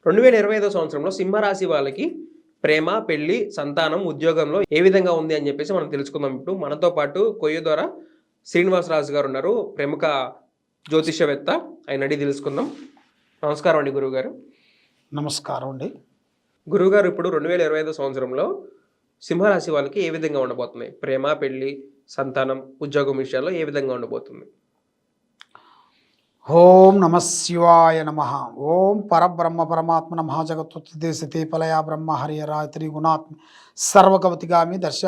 2025 సంవత్సరంలో సింహరాశి వాళ్ళకి ప్రేమ, పెళ్లి, సంతానం, ఉద్యోగంలో ఏ విధంగా ఉంది అని చెప్పేసి మనం తెలుసుకుందాం ఇప్పుడు. మనతో పాటు కొయ్య ద్వారా శ్రీనివాసరాజు గారు ఉన్నారు. ప్రముఖ జ్యోతిష్యవేత్త. ఆయన అడిగి తెలుసుకుందాం. నమస్కారం అండి గురువుగారు. నమస్కారం అండి. గురువుగారు, ఇప్పుడు 2025 సంవత్సరంలో సింహరాశి వాళ్ళకి ఏ విధంగా ఉండబోతున్నాయి? ప్రేమ, పెళ్లి, సంతానం, ఉద్యోగం విషయాల్లో ఏ విధంగా ఉండబోతుంది? ఓం నమ శివాయ నమ. ఓం పరబ్రహ్మ పరమాత్మ మహాజగత్తుదేశతే పలయా బ్రహ్మ హరియరాత్రి గుణాత్మ సర్వగవతిగామి దర్శ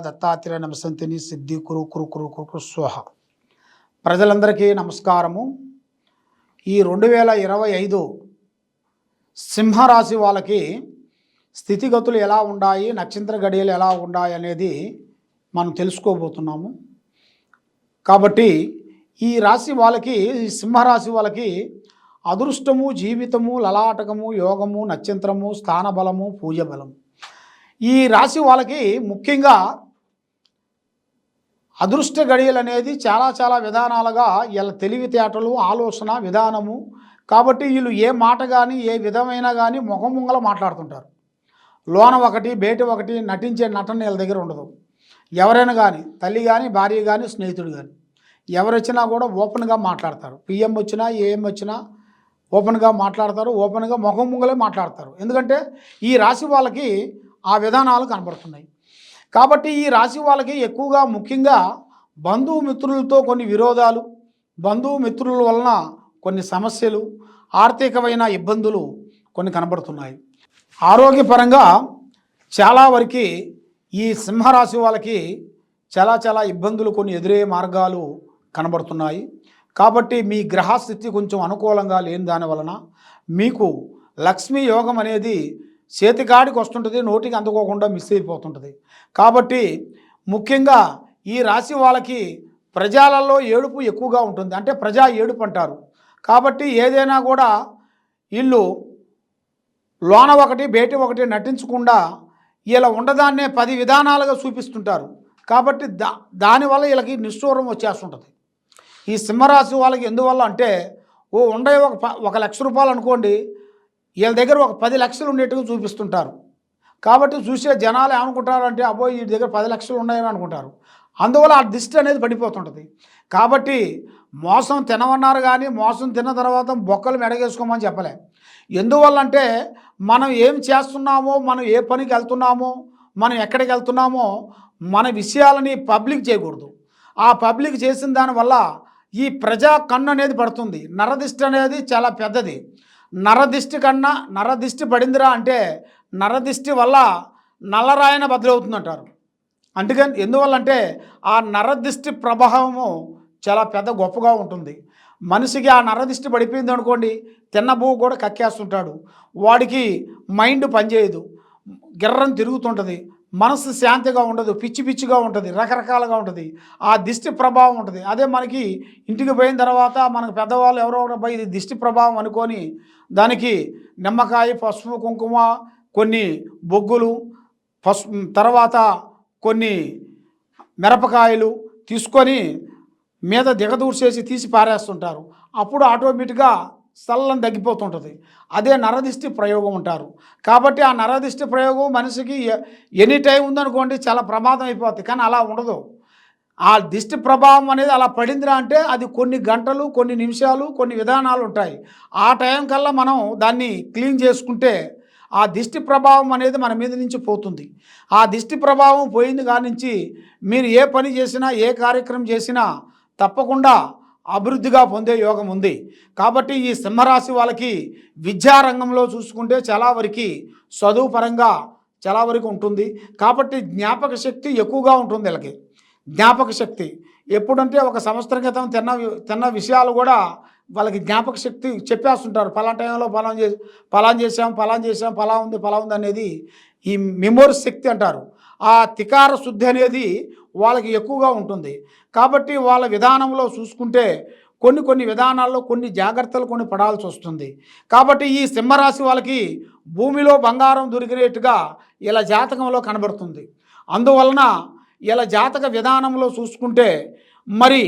దత్తాత్రేయ నమసంతిని సిద్ధి కురు కురు కురు కురు స్వహ. ప్రజలందరికీ నమస్కారము. ఈ 2025 సింహరాశి వాళ్ళకి స్థితిగతులు ఎలా ఉన్నాయి, నక్షత్ర గడియలు ఎలా ఉన్నాయి అనేది మనం తెలుసుకోబోతున్నాము. కాబట్టి ఈ రాశి వాళ్ళకి, ఈ సింహరాశి వాళ్ళకి అదృష్టము, జీవితము, లలాటకము, యోగము, నక్షత్రము, స్థానబలము, పూజ బలము. ఈ రాశి వాళ్ళకి ముఖ్యంగా అదృష్ట గడియలు అనేది చాలా విధానాలుగా వీళ్ళ తెలివితేటలు, ఆలోచన విధానము. కాబట్టి వీళ్ళు ఏ మాట కానీ ఏ విధమైనా కానీ ముఖం ముంగల మాట్లాడుతుంటారు. లోన ఒకటి బయట ఒకటి నటించే నటన వీళ్ళ దగ్గర ఉండదు. ఎవరైనా కానీ, తల్లి కానీ, భార్య కానీ, స్నేహితుడు కానీ, ఎవరు వచ్చినా కూడా ఓపెన్గా మాట్లాడతారు. పిఎం వచ్చినా ఏఎం వచ్చినా ఓపెన్గా మాట్లాడతారు. ఓపెన్గా ముఖం ముంగలే మాట్లాడతారు. ఎందుకంటే ఈ రాశి వాళ్ళకి ఆ విధానాలు కనబడుతున్నాయి. కాబట్టి ఈ రాశి వాళ్ళకి ఎక్కువగా ముఖ్యంగా బంధుమిత్రులతో కొన్ని విరోధాలు, బంధుమిత్రుల వలన కొన్ని సమస్యలు, ఆర్థికమైన ఇబ్బందులు కొన్ని కనబడుతున్నాయి. ఆరోగ్యపరంగా చాలా వరకు ఈ సింహరాశి వాళ్ళకి చాలా ఇబ్బందులు కొన్ని ఎదురయ్యే మార్గాలు కనబడుతున్నాయి. కాబట్టి మీ గ్రహస్థితి కొంచెం అనుకూలంగా లేని దాని వలన మీకు లక్ష్మీ యోగం అనేది చేతికాడికి వస్తుంటుంది, నోటికి అందుకోకుండా మిస్ అయిపోతుంటుంది. కాబట్టి ముఖ్యంగా ఈ రాశి వాళ్ళకి ప్రజలలో ఏడుపు ఎక్కువగా ఉంటుంది. అంటే ప్రజా ఏడుపు అంటారు. కాబట్టి ఏదైనా కూడా వీళ్ళు లోన ఒకటి బయట ఒకటి నటించకుండా ఇలా ఉండదాన్నే 10 విధానాలుగా చూపిస్తుంటారు. కాబట్టి దానివల్ల వీళ్ళకి నిష్ఠూరం వచ్చేస్తుంటుంది. ఈ సింహరాశి వాళ్ళకి ఎందువల్ల అంటే ఉండే ఒక ₹1,00,000 అనుకోండి, వీళ్ళ దగ్గర ఒక 10 లక్షలు ఉండేట్టుగా చూపిస్తుంటారు. కాబట్టి చూసే జనాలు ఏమనుకుంటారంటే అబ్బో వీడి దగ్గర 10 లక్షలు ఉన్నాయని అనుకుంటారు. అందువల్ల ఆ దిష్టి అనేది పడిపోతుంటుంది. కాబట్టి మోసం తినమన్నారు కానీ మోసం తిన్న తర్వాత బొక్కలు మెడగేసుకోమని చెప్పలే. ఎందువల్లంటే మనం ఏం చేస్తున్నామో, మనం ఏ పనికి వెళ్తున్నామో, మనం ఎక్కడికి వెళ్తున్నామో మన విషయాలని పబ్లిక్ చేయకూడదు. ఆ పబ్లిక్ చేసిన దానివల్ల ఈ ప్రజా కన్ను అనేది పడుతుంది. నరదిష్టి అనేది చాలా పెద్దది. నరదిష్టి పడిందిరా అంటే నరదిష్టి వల్ల నల్లరాయన బదులవుతుందంటారు. అందుకని ఎందువల్లంటే ఆ నరదిష్టి ప్రభావము చాలా పెద్ద గొప్పగా ఉంటుంది. మనిషికి ఆ నరదిష్టి పడిపోయింది అనుకోండి, తిన్న పువ్వు కూడా కక్కేస్తుంటాడు. వాడికి మైండ్ పనిచేయదు, గిర్రం తిరుగుతుంటుంది, మనసు శాంతిగా ఉండదు, పిచ్చిగా ఉంటుంది, రకరకాలుగా ఉంటుంది. ఆ దిష్టి ప్రభావం ఉంటుంది. అదే మనకి ఇంటికి పోయిన తర్వాత మనకు పెద్దవాళ్ళు ఎవరో ఇది దిష్టి ప్రభావం అనుకొని దానికి నిమ్మకాయ, పసుపు, కుంకుమ, కొన్ని బొగ్గులు, తర్వాత కొన్ని మిరపకాయలు తీసుకొని మీద దిగదూర్చేసి తీసి పారేస్తుంటారు. అప్పుడు ఆటోమేటిక్గా చల్లని తగ్గిపోతుంటుంది. అదే నరదిష్టి ప్రయోగం అంటారు. కాబట్టి ఆ నరదిష్టి ప్రయోగం మనిషికి ఎనీ టైం ఉందనుకోండి చాలా ప్రమాదం అయిపోతుంది. కానీ అలా ఉండదు. ఆ దిష్టి ప్రభావం అనేది అలా పడిందిరా అంటే అది కొన్ని గంటలు, కొన్ని నిమిషాలు, కొన్ని విధానాలు ఉంటాయి. ఆ టైం కల్లా మనం దాన్ని క్లీన్ చేసుకుంటే ఆ దిష్టి ప్రభావం అనేది మన మీద నుంచి పోతుంది. ఆ దిష్టి ప్రభావం పోయింది కానించి మీరు ఏ పని చేసినా, ఏ కార్యక్రమం చేసినా తప్పకుండా అభివృద్ధిగా పొందే యోగం ఉంది. కాబట్టి ఈ సింహరాశి వాళ్ళకి విద్యారంగంలో చూసుకుంటే చాలా వరకు చదువు పరంగా చాలా వరకు ఉంటుంది. కాబట్టి జ్ఞాపక శక్తి ఎక్కువగా ఉంటుంది. వీళ్ళకి జ్ఞాపక శక్తి ఎప్పుడంటే ఒక సంవత్సరం క్రితం తిన్న విషయాలు కూడా వాళ్ళకి జ్ఞాపక శక్తి చెప్పేస్తుంటారు. పలానా టైంలో పలాన్ చేసాం పలా ఉంది అనేది ఈ మెమోరీ శక్తి అంటారు. ఆ తికార శుద్ధి అనేది వాళ్ళకి ఎక్కువగా ఉంటుంది. కాబట్టి వాళ్ళ విధానంలో చూసుకుంటే కొన్ని విధానాల్లో కొన్ని జాగ్రత్తలు కొన్ని పడాల్సి వస్తుంది. కాబట్టి ఈ సింహరాశి వాళ్ళకి భూమిలో బంగారం దొరికినట్టుగా ఇలా జాతకంలో కనబడుతుంది. అందువలన ఇలా జాతక విధానంలో చూసుకుంటే మరి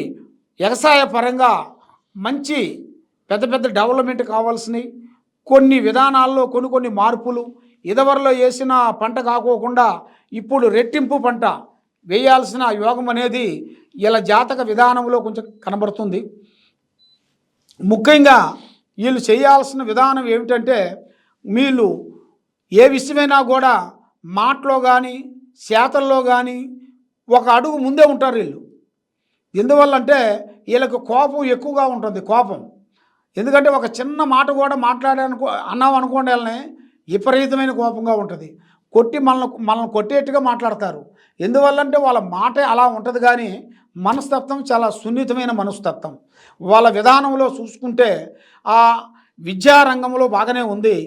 వ్యవసాయ పరంగా మంచి పెద్ద డెవలప్మెంట్ కావాల్సినవి కొన్ని విధానాల్లో కొన్ని మార్పులు, ఇదివరలో వేసిన పంట కాకోకుండా ఇప్పుడు రెట్టింపు పంట వేయాల్సిన యోగం అనేది ఇలా జాతక విధానంలో కొంచెం కనబడుతుంది. ముఖ్యంగా వీళ్ళు చేయాల్సిన విధానం ఏమిటంటే, వీళ్ళు ఏ విషయమైనా కూడా మాటలో కానీ చేతల్లో కానీ ఒక అడుగు ముందే ఉంటారు వీళ్ళు. ఎందువల్లంటే వీళ్ళకి కోపం ఎక్కువగా ఉంటుంది. కోపం ఎందుకంటే ఒక చిన్న మాట కూడా అన్నాం అనుకోండి, వాళ్ళని విపరీతమైన కోపంగా ఉంటుంది. మనల్ని కొట్టేట్టుగా మాట్లాడతారు. ఎందువల్లంటే వాళ్ళ మాట అలా ఉంటుంది. కానీ మనస్తత్వం చాలా సున్నితమైన మనస్తత్వం. వాళ్ళ విధానంలో చూసుకుంటే ఆ విద్యారంగంలో బాగానే ఉంది.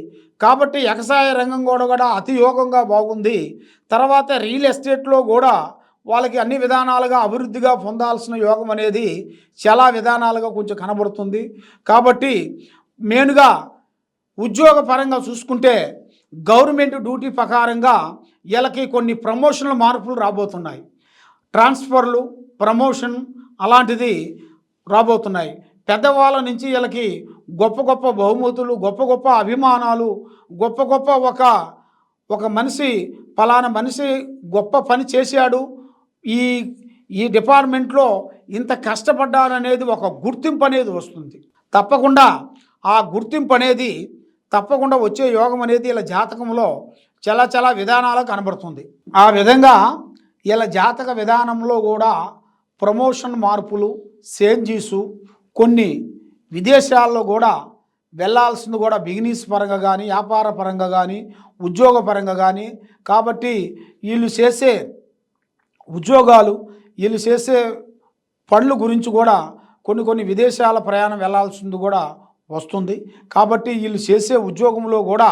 కాబట్టి వ్యవసాయ రంగం కూడా అతి యోగంగా బాగుంది. తర్వాత రియల్ ఎస్టేట్లో కూడా వాళ్ళకి అన్ని విధానాలుగా అభివృద్ధిగా పొందాల్సిన యోగం అనేది చాలా విధానాలుగా కొంచెం కనబడుతుంది. కాబట్టి మెయిన్గా ఉద్యోగ పరంగా చూసుకుంటే గవర్నమెంట్ డ్యూటీ ప్రకారంగా వీళ్ళకి కొన్ని ప్రమోషనల్ మార్పులు రాబోతున్నాయి. ట్రాన్స్ఫర్లు, ప్రమోషన్ అలాంటిది రాబోతున్నాయి. పెద్దవాళ్ళ నుంచి వీళ్ళకి గొప్ప బహుమతులు, గొప్ప అభిమానాలు, గొప్ప ఒక మనిషి ఫలానా మనిషి గొప్ప పని చేశాడు, ఈ డిపార్ట్మెంట్లో ఇంత కష్టపడ్డాననేది ఒక గుర్తింపు అనేది వస్తుంది. తప్పకుండా ఆ గుర్తింపు అనేది తప్పకుండా వచ్చే యోగం అనేది ఇలా జాతకంలో చాలా విధానాలు కనబడుతుంది. ఆ విధంగా ఇలా జాతక విధానంలో కూడా ప్రమోషన్ మార్పులు, చేంజెస్, కొన్ని విదేశాల్లో కూడా వెళ్ళాల్సింది కూడా బిజినెస్ పరంగా కానీ, వ్యాపార పరంగా కానీ, ఉద్యోగ పరంగా కానీ. కాబట్టి వీళ్ళు చేసే ఉద్యోగాలు, వీళ్ళు చేసే పనుల గురించి కూడా కొన్ని విదేశాల ప్రయాణం వెళ్ళాల్సింది కూడా వస్తుంది. కాబట్టి వీళ్ళు చేసే ఉద్యోగంలో కూడా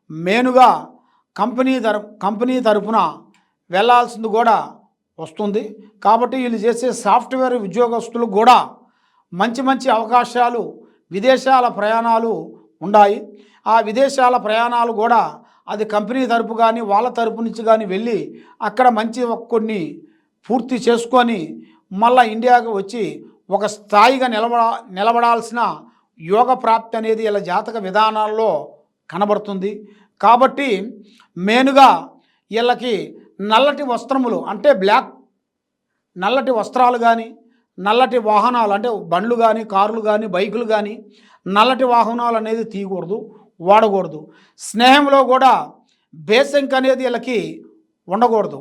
మెయిన్గా కంపెనీ తరపున వెళ్ళాల్సింది కూడా వస్తుంది. కాబట్టి వీళ్ళు చేసే సాఫ్ట్వేర్ ఉద్యోగస్తులకు కూడా మంచి అవకాశాలు, విదేశాల ప్రయాణాలు ఉన్నాయి. ఆ విదేశాల ప్రయాణాలు కూడా అది కంపెనీ తరపు కానీ వాళ్ళ తరపు నుంచి కానీ వెళ్ళి అక్కడ మంచి కొన్ని పూర్తి చేసుకొని మళ్ళీ ఇండియాకి వచ్చి ఒక స్థాయిగా నిలబడాల్సిన యోగ ప్రాప్తి అనేది ఇలా జాతక విధానాల్లో కనబడుతుంది. కాబట్టి మెయిన్గా వీళ్ళకి నల్లటి వస్త్రములు అంటే నల్లటి వస్త్రాలు కానీ, నల్లటి వాహనాలు అంటే బండ్లు కానీ, కార్లు కానీ, బైకులు కానీ, నల్లటి వాహనాలు అనేది తీయకూడదు, వాడకూడదు. స్నేహంలో కూడా బేసంక్ అనేది వీళ్ళకి ఉండకూడదు.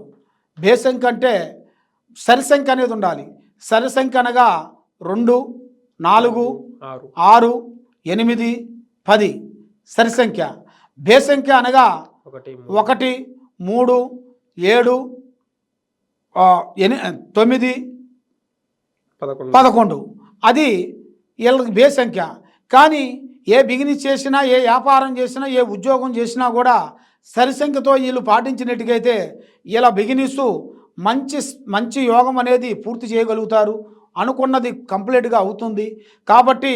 బేసంక్ అంటే సరిసంఖ్య అనేది ఉండాలి. సరిసంఖ్య అనగా 2, 4, 6, 8, 10 సరిసంఖ్య. బేసంఖ్య అనగా 1, 3, 7, 9, 11 అది వీళ్ళకి బేసంఖ్య. కానీ ఏ బిజినెస్ చేసినా, ఏ వ్యాపారం చేసినా, ఏ ఉద్యోగం చేసినా కూడా సరిసంఖ్యతో వీళ్ళు పాటించినట్టుగైతే ఇలా బిజినెస్ మంచి యోగం అనేది పూర్తి చేయగలుగుతారు. అనుకున్నది కంప్లీట్గా అవుతుంది. కాబట్టి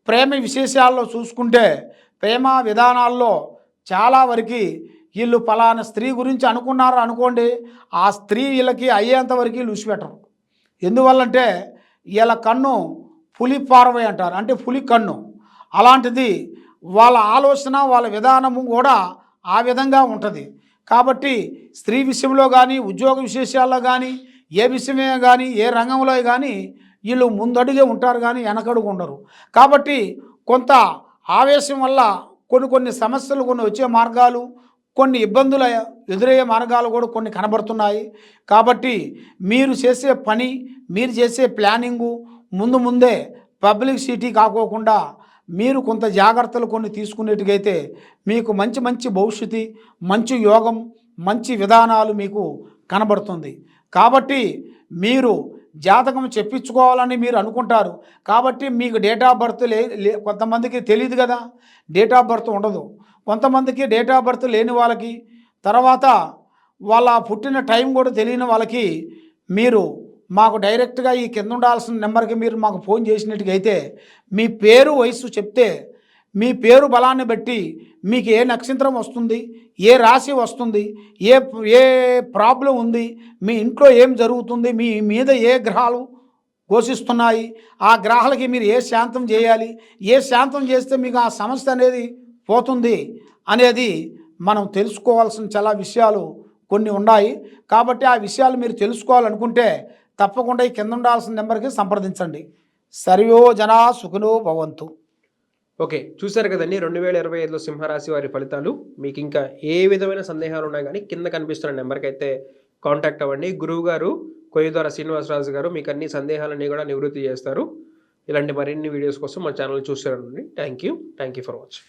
ప్రేమ విశేషాల్లో చూసుకుంటే ప్రేమ విధానాల్లో చాలా వరకు వీళ్ళు ఫలానా స్త్రీ గురించి అనుకున్నారు అనుకోండి, ఆ స్త్రీ వీళ్ళకి అయ్యేంతవరకు వీళ్ళు విడిచిపెట్టరు. ఎందువల్లంటే వీళ్ళ కన్ను పులి పార్వై అంటారు, అంటే పులి కన్ను. అలాంటిది వాళ్ళ ఆలోచన, వాళ్ళ విధానము కూడా ఆ విధంగా ఉంటుంది. కాబట్టి స్త్రీ విషయంలో కానీ, ఉద్యోగ విశేషాల్లో కానీ, ఏ విషయమే కానీ, ఏ రంగంలో కానీ వీళ్ళు ముందడుగే ఉంటారు కానీ వెనకడుగు ఉండరు. కాబట్టి కొంత ఆవేశం వల్ల కొన్ని సమస్యలు, కొన్ని వచ్చే మార్గాలు, కొన్ని ఇబ్బందులు ఎదురయ్యే మార్గాలు కూడా కొన్ని కనబడుతున్నాయి. కాబట్టి మీరు చేసే పని, మీరు చేసే ప్లానింగు ముందే పబ్లిసిటీ కాకోకుండా మీరు కొంత జాగ్రత్తలు కొన్ని తీసుకునేట్టుగైతే మీకు మంచి భవిష్యత్తు, మంచి యోగం, మంచి విధానాలు మీకు కనబడుతుంది. కాబట్టి మీరు జాతకం చెప్పించుకోవాలని మీరు అనుకుంటారు. కాబట్టి మీకు డేట్ ఆఫ్ బర్త్ కొంతమందికి తెలియదు కదా, డేట్ ఆఫ్ బర్త్ ఉండదు. కొంతమందికి డేట్ ఆఫ్ బర్త్ లేని వాళ్ళకి, తర్వాత వాళ్ళ పుట్టిన టైం కూడా తెలియని వాళ్ళకి మీరు మాకు డైరెక్ట్గా ఈ కింద ఉండాల్సిన నెంబర్కి మీరు మాకు ఫోన్ చేసినట్టుగైతే మీ పేరు, వయసు చెప్తే మీ పేరు బలాన్ని బట్టి మీకు ఏ నక్షత్రం వస్తుంది, ఏ రాశి వస్తుంది, ఏ ప్రాబ్లం ఉంది, మీ ఇంట్లో ఏం జరుగుతుంది, మీ మీద ఏ గ్రహాలు ఘోషిస్తున్నాయి, ఆ గ్రహాలకి మీరు ఏ శాంతం చేయాలి, ఏ శాంతం చేస్తే మీకు ఆ సమస్య అనేది పోతుంది అనేది మనం తెలుసుకోవాల్సిన చాలా విషయాలు కొన్ని ఉన్నాయి. కాబట్టి ఆ విషయాలు మీరు తెలుసుకోవాలనుకుంటే తప్పకుండా ఈ కింద ఉండాల్సిన నెంబర్కి సంప్రదించండి. సర్వో జనా సుఖినో భవంతు. ఓకే, చూశారు కదండి 2025లో సింహరాశి వారి ఫలితాలు. మీకు ఇంకా ఏ విధమైన సందేహాలు ఉన్నా కానీ కింద కనిపిస్తున్న నెంబర్కి అయితే కాంటాక్ట్ అవ్వండి. గురువు గారు కొయ్యదొర శ్రీనివాసరాజు గారు మీకు అన్ని సందేహాలన్నీ కూడా నివృత్తి చేస్తారు. ఇలాంటి మరిన్ని వీడియోస్ కోసం మా ఛానల్ చూస్తారండి. Thank you for watching.